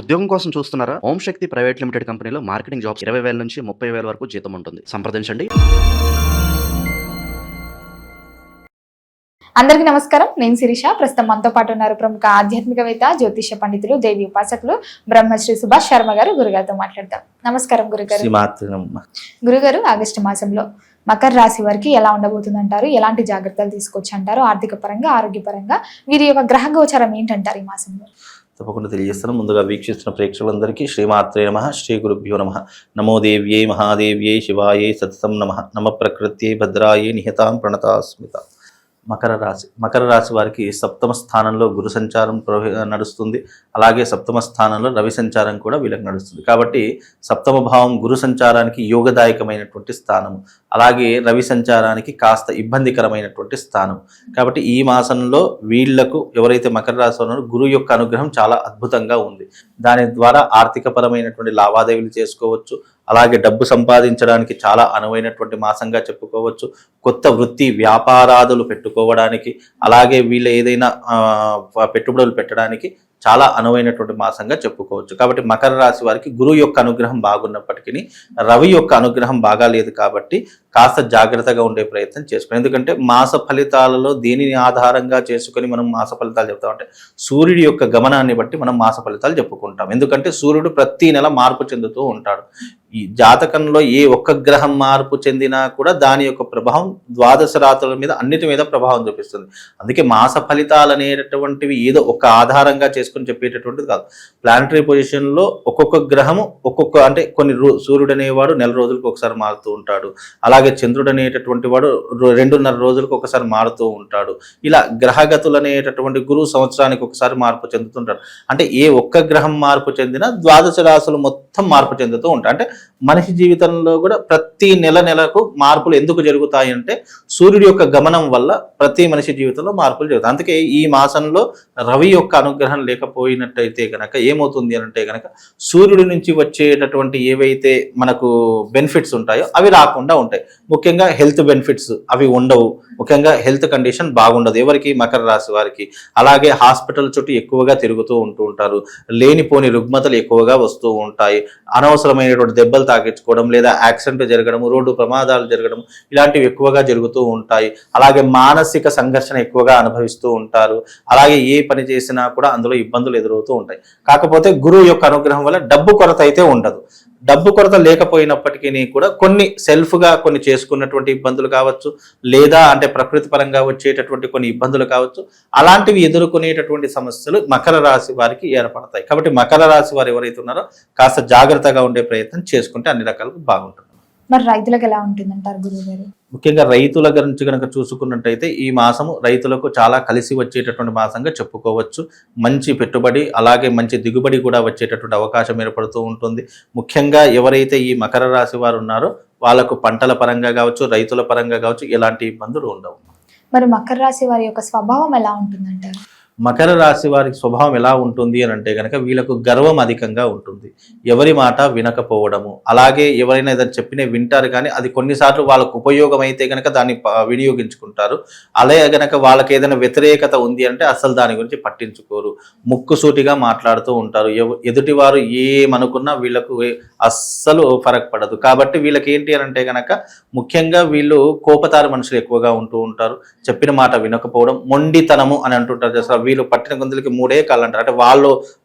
ఉద్యోగం కోసం చూస్తున్నారా? ఓం శక్తి ప్రైవేట్ లిమిటెడ్ కంపెనీలో మార్కెటింగ్ జాబ్స్ 20,000 నుంచి 30,000 వరకు జీతం ఉంటుంది. సంప్రదించండి. అందరికీ నమస్కారం. నేను శిరీష. ప్రస్తుతం మనతో పాటు ఉన్నారు ప్రముఖ ఆధ్యాత్మికవేత్త, జ్యోతిష పండితులు, దేవి ఉపాసకులు బ్రహ్మశ్రీ సుభాష్ శర్మ గారు. గురుగారితో మాట్లాడదాం. నమస్కారం గురుగారు. గురుగారు, ఆగస్టు మాసంలో మకర రాశి వారికి ఎలా ఉండబోతుందంటారు? ఎలాంటి జాగ్రత్తలు తీసుకోవచ్చు అంటారు? ఆర్థిక పరంగా, ఆరోగ్యపరంగా వీరి యొక్క గ్రహ గోచారం ఏంటంటారు ఈ మాసంలో? తప్పకుండా తెలియజేస్తాను. ముందుగా వీక్షిస్తున్న ప్రేక్షకులందరికీ శ్రీమాత్రే నమః, శ్రీ గురుభ్యో నమః. నమో దేవ్యై మహాదేవ్యై శివాయై సతతం నమః. నమ ప్రకృత్యై భద్రాయై నిహితాం ప్రణతాస్మిత. మకర రాశి వారికి సప్తమ స్థానంలో గురు సంచారం నడుస్తుంది. అలాగే సప్తమ స్థానంలో రవి సంచారం కూడా వీళ్ళకి నడుస్తుంది. కాబట్టి సప్తమ భావం గురు సంచారానికి యోగదాయకమైనటువంటి స్థానము, అలాగే రవి సంచారానికి కాస్త ఇబ్బందికరమైనటువంటి స్థానం. కాబట్టి ఈ మాసంలో వీళ్లకు ఎవరైతే మకర రాశి ఉన్నారో గురువు యొక్క అనుగ్రహం చాలా అద్భుతంగా ఉంది. దాని ద్వారా ఆర్థికపరమైనటువంటి లావాదేవీలు చేసుకోవచ్చు. అలాగే డబ్బు సంపాదించడానికి చాలా అనువైనటువంటి మాసంగా చెప్పుకోవచ్చు. కొత్త వృత్తి వ్యాపారాదులు పెట్టుకోవడానికి, అలాగే వీళ్ళు ఏదైనా పెట్టుబడులు పెట్టడానికి చాలా అనువైనటువంటి మాసంగా చెప్పుకోవచ్చు. కాబట్టి మకర రాశి వారికి గురువు యొక్క అనుగ్రహం బాగున్నప్పటికీ రవి యొక్క అనుగ్రహం బాగా లేదు. కాబట్టి కాస్త జాగ్రత్తగా ఉండే ప్రయత్నం చేసుకోండి. ఎందుకంటే మాస ఫలితాలలో దేనిని ఆధారంగా చేసుకొని మనం మాస ఫలితాలు చెప్తామంటే సూర్యుడి యొక్క గమనాన్ని బట్టి మనం మాస ఫలితాలు చెప్పుకుంటాం. ఎందుకంటే సూర్యుడు ప్రతి నెల మార్పు చెందుతూ ఉంటాడు. ఈ జాతకంలో ఏ ఒక్క గ్రహం మార్పు చెందినా కూడా దాని యొక్క ప్రభావం ద్వాదశ రాతుల మీద అన్నిటి మీద ప్రభావం చూపిస్తుంది. అందుకే మాస ఫలితాలు అనేటటువంటివి ఏదో ఒక ఆధారంగా చేసుకొని చెప్పేటటువంటిది కాదు. ప్లానటరీ పొజిషన్లో ఒక్కొక్క గ్రహము అంటే కొన్ని సూర్యుడు అనేవాడు నెల రోజులకు ఒకసారి మారుతూ ఉంటాడు. అలాగే చంద్రుడు అనేటటువంటి వాడు 2.5 రోజులకు ఒకసారి మారుతూ ఉంటాడు. ఇలా గ్రహగతులు అనేటటువంటి గురువు సంవత్సరానికి ఒకసారి మార్పు చెందుతుంటాడు. అంటే ఏ ఒక్క గ్రహం మార్పు చెందినా ద్వాదశ రాశులు మొత్తం మార్పు చెందుతూ ఉంటాయి. అంటే మనిషి జీవితంలో కూడా ప్రతి నెలకు మార్పులు ఎందుకు జరుగుతాయి అంటే సూర్యుడి యొక్క గమనం వల్ల ప్రతి మనిషి జీవితంలో మార్పులు జరుగుతాయి. అందుకే ఈ మాసంలో రవి యొక్క అనుగ్రహం లేకపోయినట్టయితే కనుక ఏమవుతుంది అంటే కనుక సూర్యుడి నుంచి వచ్చేటటువంటి ఏవైతే మనకు బెనిఫిట్స్ ఉంటాయో అవి రాకుండా ఉంటాయి. ముఖ్యంగా హెల్త్ బెనిఫిట్స్ అవి ఉండవు. ముఖ్యంగా హెల్త్ కండిషన్ బాగుండదు ఎవరికి? మకర రాశి వారికి. అలాగే హాస్పిటల్ చుట్టూ ఎక్కువగా తిరుగుతూ ఉంటారు. లేనిపోని రుగ్మతలు ఎక్కువగా వస్తూ ఉంటాయి. అనవసరమైనటువంటి దెబ్బలు తాకించుకోవడం, లేదా యాక్సిడెంట్ జరగడం, రోడ్డు ప్రమాదాలు జరగడం, ఇలాంటివి ఎక్కువగా జరుగుతూ ఉంటాయి. అలాగే మానసిక సంఘర్షణ ఎక్కువగా అనుభవిస్తూ ఉంటారు. అలాగే ఏ పని చేసినా కూడా అందులో ఇబ్బందులు ఎదురవుతూ ఉంటాయి. కాకపోతే గురువు యొక్క అనుగ్రహం వల్ల డబ్బు కొరత అయితే ఉండదు. డబ్బు కొరత లేకపోయినప్పటికీ కూడా కొన్ని సెల్ఫ్గా కొన్ని చేసుకున్నటువంటి ఇబ్బందులు కావచ్చు, లేదా అంటే ప్రకృతి పరంగా వచ్చేటటువంటి కొన్ని ఇబ్బందులు కావచ్చు, అలాంటివి ఎదుర్కొనేటటువంటి సమస్యలు మకర రాశి వారికి ఏర్పడతాయి. కాబట్టి మకర రాశి వారు ఎవరైతే ఉన్నారో కాస్త జాగ్రత్తగా ఉండే ప్రయత్నం చేసుకుంటే అన్ని రకాలుగా బాగుంటుంది. మరి రైతులకు ఎలా ఉంటుందంటారు గురువు గారు? ముఖ్యంగా రైతుల గురించి కనుక చూసుకున్నట్టయితే ఈ మాసము రైతులకు చాలా కలిసి వచ్చేటటువంటి మాసంగా చెప్పుకోవచ్చు. మంచి పెట్టుబడి, అలాగే మంచి దిగుబడి కూడా వచ్చేటటువంటి అవకాశం ఏర్పడుతూ ఉంటుంది. ముఖ్యంగా ఎవరైతే ఈ మకర రాశి వారు ఉన్నారో వాళ్ళకు పంటల పరంగా కావచ్చు, రైతుల పరంగా కావచ్చు ఎలాంటి ఇబ్బందులు ఉండవు. మరి మకర రాశి వారి యొక్క స్వభావం ఎలా ఉంటుందంటారు? మకర రాశి వారికి స్వభావం ఎలా ఉంటుంది అని అంటే కనుక వీళ్ళకు గర్వం అధికంగా ఉంటుంది. ఎవరి మాట వినకపోవడము, అలాగే ఎవరైనా ఏదైనా చెప్పినా వింటారు, కానీ అది కొన్నిసార్లు వాళ్ళకు ఉపయోగం అయితే కనుక దాన్ని వినియోగించుకుంటారు. అలాగే కనుక వాళ్ళకి ఏదైనా వ్యతిరేకత ఉంది అంటే అసలు దాని గురించి పట్టించుకోరు. ముక్కుసూటిగా మాట్లాడుతూ ఉంటారు. ఎదుటివారు ఏమనుకున్నా వీళ్ళకు అస్సలు ఫరక్ పడదు. కాబట్టి వీళ్ళకి ఏంటి అని అంటే కనుక ముఖ్యంగా వీళ్ళు కోపతారు మనుషులు ఎక్కువగా ఉంటూ ఉంటారు. చెప్పిన మాట వినకపోవడం, మొండితనము అని అంటుంటారు. అసలు వీళ్ళు పట్టిన గుందులకి 3 కాళ్ళు అంటారు. అంటే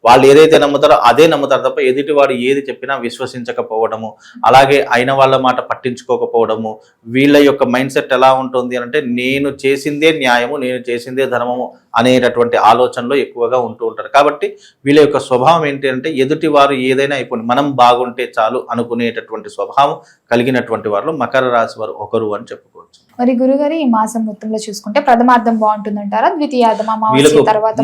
వాళ్ళు ఏదైతే నమ్ముతారో అదే నమ్ముతారు తప్ప ఎదుటివాడు ఏది చెప్పినా విశ్వసించకపోవడము, అలాగే అయిన వాళ్ళ మాట పట్టించుకోకపోవడము. వీళ్ళ యొక్క మైండ్ సెట్ ఎలా ఉంటుంది అంటే నేను చేసిందే న్యాయము, నేను చేసిందే ధర్మము అనేటటువంటి ఆలోచనలో ఎక్కువగా ఉంటూ ఉంటారు. కాబట్టి వీళ్ళ యొక్క స్వభావం ఏంటి అంటే ఎదుటి వారు ఏదైనా అయిపోయింది మనం బాగుంటే చాలు అనుకునేటటువంటి స్వభావం కలిగినటువంటి వారిలో మకర రాశి వారు ఒకరు అని చెప్పుకోవచ్చు. మరి గురుగారు ఈ మాసం మొత్తంలో చూసుకుంటే ప్రథమార్థం బాగుంటుందంటారా? ద్వితీయార్థం తర్వాత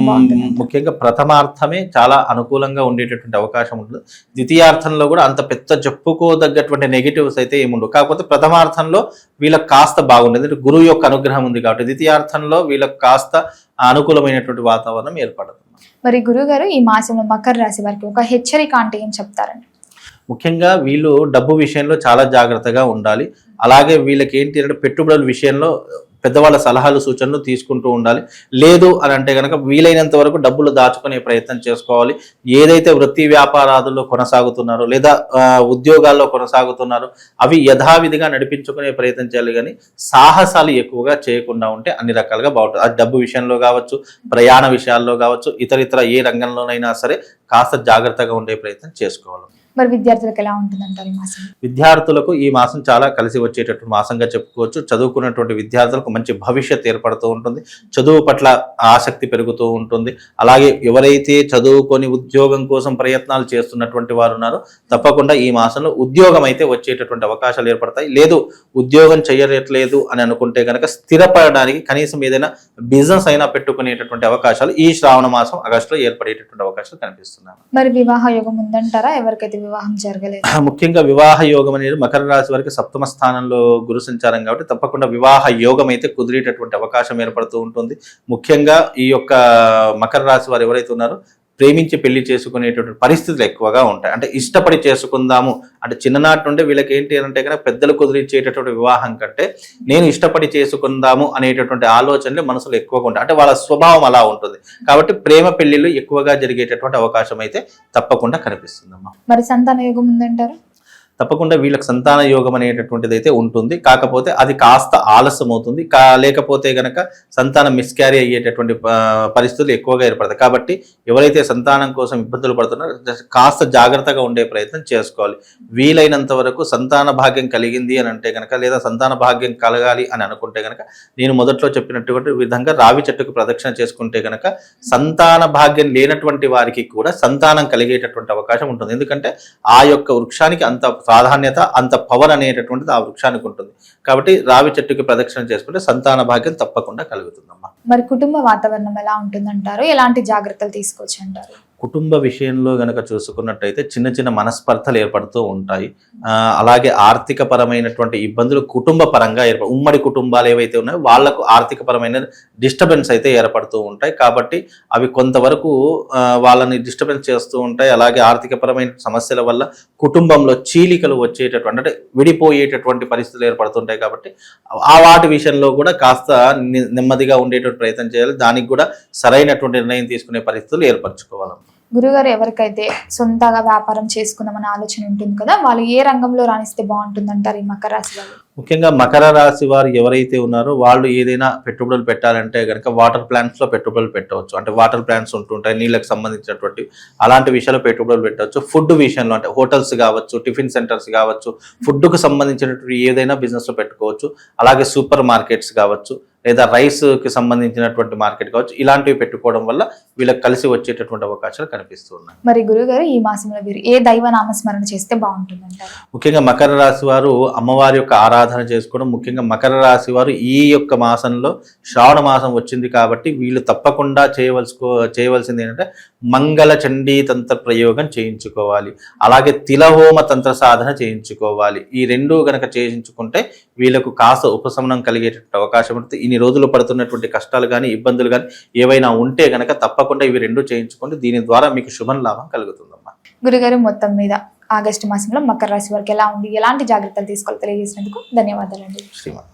ముఖ్యంగా ప్రథమార్థమే చాలా అనుకూలంగా ఉండేటటువంటి అవకాశం ఉంటుంది. ద్వితీయార్థంలో కూడా అంత పెద్ద చెప్పుకోదగ్గటువంటి నెగిటివ్స్ అయితే ఏముండవు. కాకపోతే ప్రథమార్థంలో వీళ్ళకి కాస్త బాగుండేది. గురువు యొక్క అనుగ్రహం ఉంది కాబట్టి ద్వితీయార్థంలో వీళ్ళకి కాస్త అనుకూలమైనటువంటి వాతావరణం ఏర్పడదు. మరి గురుగారు ఈ మాసంలో మకర రాశి వారికి ఒక హెచ్చరిక అంటే ఏం చెప్తారండి? ముఖ్యంగా వీళ్ళు డబ్బు విషయంలో చాలా జాగ్రత్తగా ఉండాలి. అలాగే వీళ్ళకి ఏంటి అంటే పెట్టుబడుల విషయంలో పెద్దవాళ్ళ సలహాలు సూచనలు తీసుకుంటూ ఉండాలి. లేదు అని అంటే కనుక వీలైనంత వరకు డబ్బులు దాచుకునే ప్రయత్నం చేసుకోవాలి. ఏదైతే వృత్తి వ్యాపారాదుల్లో కొనసాగుతున్నారో లేదా ఉద్యోగాల్లో కొనసాగుతున్నారో అవి యథావిధిగా నడిపించుకునే ప్రయత్నం చేయాలి. కానీ సాహసాలు ఎక్కువగా చేయకుండా ఉంటే అన్ని రకాలుగా బాగుంటుంది. అది డబ్బు విషయంలో కావచ్చు, ప్రయాణ విషయాల్లో కావచ్చు, ఇతర ఏ రంగంలోనైనా సరే కాస్త జాగ్రత్తగా ఉండే ప్రయత్నం చేసుకోవాలి. మరి విద్యార్థులకు ఎలా ఉంటుందంటారు ఈ మాసం? విద్యార్థులకు ఈ మాసం చాలా కలిసి వచ్చేటటువంటి మాసంగా చెప్పుకోవచ్చు. చదువుకున్నటువంటి విద్యార్థులకు మంచి భవిష్యత్ ఏర్పడుతూ ఉంటుంది. చదువు పట్ల ఆసక్తి పెరుగుతూ ఉంటుంది. అలాగే ఎవరైతే చదువుకొని ఉద్యోగం కోసం ప్రయత్నాలు చేస్తున్నటువంటి వారు ఉన్నారో తప్పకుండా ఈ మాసంలో ఉద్యోగం అయితే వచ్చేటటువంటి అవకాశాలు ఏర్పడతాయి. లేదు ఉద్యోగం చేయట్లేదు అని అనుకుంటే కనుక స్థిరపడడానికి కనీసం ఏదైనా బిజినెస్ అయినా పెట్టుకునేటటువంటి అవకాశాలు ఈ శ్రావణ మాసం ఆగస్టులో ఏర్పడేటటువంటి అవకాశాలు కనిపిస్తున్నాయి. మరి వివాహ యోగం ఉందంటారా? ఎవరికైతే వివాహం జరగలేదు? ముఖ్యంగా వివాహ యోగం అనేది మకర రాశి వారికి 7వ స్థానంలో గురు సంచారం కాబట్టి తప్పకుండా వివాహ యోగం అయితే కుదిరేటటువంటి అవకాశం ఏర్పడుతూ ఉంటుంది. ముఖ్యంగా ఈ యొక్క మకర రాశి వారు ఎవరైతే ఉన్నారో ప్రేమించి పెళ్లి చేసుకునేటువంటి పరిస్థితులు ఎక్కువగా ఉంటాయి. అంటే ఇష్టపడి చేసుకుందాము అంటే చిన్ననాటి నుండి వీళ్ళకి ఏంటి అంటే కనుక పెద్దలు కుదిరించేటటువంటి వివాహం కంటే నేను ఇష్టపడి చేసుకుందాము అనేటటువంటి ఆలోచనలు మనసులో ఎక్కువగా ఉంటాయి. అంటే వాళ్ళ స్వభావం అలా ఉంటుంది కాబట్టి ప్రేమ పెళ్లిళ్ళు ఎక్కువగా జరిగేటటువంటి అవకాశం అయితే తప్పకుండా కనిపిస్తుందమ్మా. మరి సంతాన యోగం ఉందంటారు? తప్పకుండా వీళ్ళకి సంతాన యోగం అనేటటువంటిది అయితే ఉంటుంది. కాకపోతే అది కాస్త ఆలస్యం అవుతుంది. లేకపోతే గనక సంతానం మిస్క్యారీ అయ్యేటటువంటి పరిస్థితులు ఎక్కువగా ఏర్పడతాయి. కాబట్టి ఎవరైతే సంతానం కోసం ఇబ్బందులు పడుతున్నారో కాస్త జాగ్రత్తగా ఉండే ప్రయత్నం చేసుకోవాలి. వీలైనంత వరకు సంతాన భాగ్యం కలిగింది అని అంటే కనుక లేదా సంతాన భాగ్యం కలగాలి అని అనుకుంటే కనుక నేను మొదట్లో చెప్పినటువంటి విధంగా రావి చెట్టుకు ప్రదక్షిణ చేసుకుంటే కనుక సంతాన భాగ్యం లేనటువంటి వారికి కూడా సంతానం కలిగేటటువంటి అవకాశం ఉంటుంది. ఎందుకంటే ఆ యొక్క వృక్షానికి అంత ప్రాధాన్యత, అంత పవర్ అనేటటువంటిది ఆ వృక్షానికి ఉంటుంది. కాబట్టి రావి చెట్టుకి ప్రదక్షిణ చేసుకుంటే సంతాన భాగ్యం తప్పకుండా కలుగుతుందమ్మా. మరి కుటుంబ వాతావరణం ఎలా ఉంటుందంటారు? ఎలాంటి జాగ్రత్తలు తీసుకోవచ్చు అంటారు? కుటుంబ విషయంలో గనక చూసుకున్నట్టయితే చిన్న చిన్న మనస్పర్ధలు ఏర్పడుతూ ఉంటాయి. అలాగే ఆర్థిక పరమైనటువంటి ఇబ్బందులు కుటుంబ పరంగా ఉమ్మడి కుటుంబాలు ఏవైతే ఉన్నాయో వాళ్లకు ఆర్థిక పరమైన డిస్టర్బెన్స్ అయితే ఏర్పడుతూ ఉంటాయి. కాబట్టి అవి కొంతవరకు వాళ్ళని డిస్టర్బెన్స్ చేస్తూ ఉంటాయి. అలాగే ఆర్థిక పరమైన సమస్యల వల్ల కుటుంబంలో చీలికలు వచ్చేటటువంటి అంటే విడిపోయేటటువంటి పరిస్థితులు ఏర్పడుతుంటాయి. కాబట్టి ఆ వాటి విషయంలో కూడా కాస్త నెమ్మదిగా ఉండేటువంటి ప్రయత్నం చేయాలి. దానికి కూడా సరైనటువంటి నిర్ణయం తీసుకునే పరిస్థితులు ఏర్పరచుకోవాలి. గురుగారు, ఎవరికైతే సొంతగా వ్యాపారం చేసుకుందామనే ఆలోచన ఉంటుంది కదా, వాళ్ళు ఏ రంగంలో రాణిస్తే బాగుంటుందంటారు ఈ మకర రాశి వాళ్ళు? ముఖ్యంగా మకర రాశి వారు ఎవరైతే ఉన్నారో వాళ్ళు ఏదైనా పెట్టుబడులు పెట్టాలంటే కనుక వాటర్ ప్లాంట్స్లో పెట్టుబడులు పెట్టవచ్చు. అంటే వాటర్ ప్లాంట్స్ ఉంటుంటాయి, నీళ్ళకి సంబంధించినటువంటి అలాంటి విషయాల్లో పెట్టుబడులు పెట్టవచ్చు. ఫుడ్ విషయంలో అంటే హోటల్స్ కావచ్చు, టిఫిన్ సెంటర్స్ కావచ్చు, ఫుడ్కు సంబంధించినటువంటి ఏదైనా బిజినెస్లో పెట్టుకోవచ్చు. అలాగే సూపర్ మార్కెట్స్ కావచ్చు లేదా రైస్కి సంబంధించినటువంటి మార్కెట్ కావచ్చు. ఇలాంటివి పెట్టుకోవడం వల్ల వీళ్ళకి కలిసి వచ్చేటటువంటి అవకాశాలు కనిపిస్తూ ఉన్నాయి. మరి గురుగారు, ఈ మాసంలో వీరు ఏ దైవ నామస్మరణ చేస్తే బాగుంటుందంటారు? ముఖ్యంగా మకర రాశి వారు అమ్మవారి యొక్క ఆరాధన చేసుకోవడం. ముఖ్యంగా మకర రాశి వారు ఈ యొక్క మాసంలో శ్రావణ మాసం వచ్చింది కాబట్టి వీళ్ళు తప్పకుండా చేయవలసింది ఏంటంటే మంగళ చండీ తంత్ర ప్రయోగం చేయించుకోవాలి. అలాగే తిలహోమ తంత్ర సాధన చేయించుకోవాలి. ఈ రెండు గనక చేయించుకుంటే వీళ్ళకు కాస్త ఉపశమనం కలిగేటటువంటి అవకాశం ఉంటుంది. ఇన్ని రోజులు పడుతున్నటువంటి కష్టాలు కానీ ఇబ్బందులు కానీ ఏవైనా ఉంటే గనక తప్పకుండా ఇవి రెండు చేయించుకోండి. దీని ద్వారా మీకు శుభ లాభం కలుగుతుందమ్మా. గురుగారు, మొత్తం మీద ఆగస్టు మాసంలో మకర రాశి వారికి ఎలా ఉంది, ఎలాంటి జాగ్రత్తలు తీసుకోవాలి తెలియజేసినందుకు ధన్యవాదాలండి. శ్రీమాన్.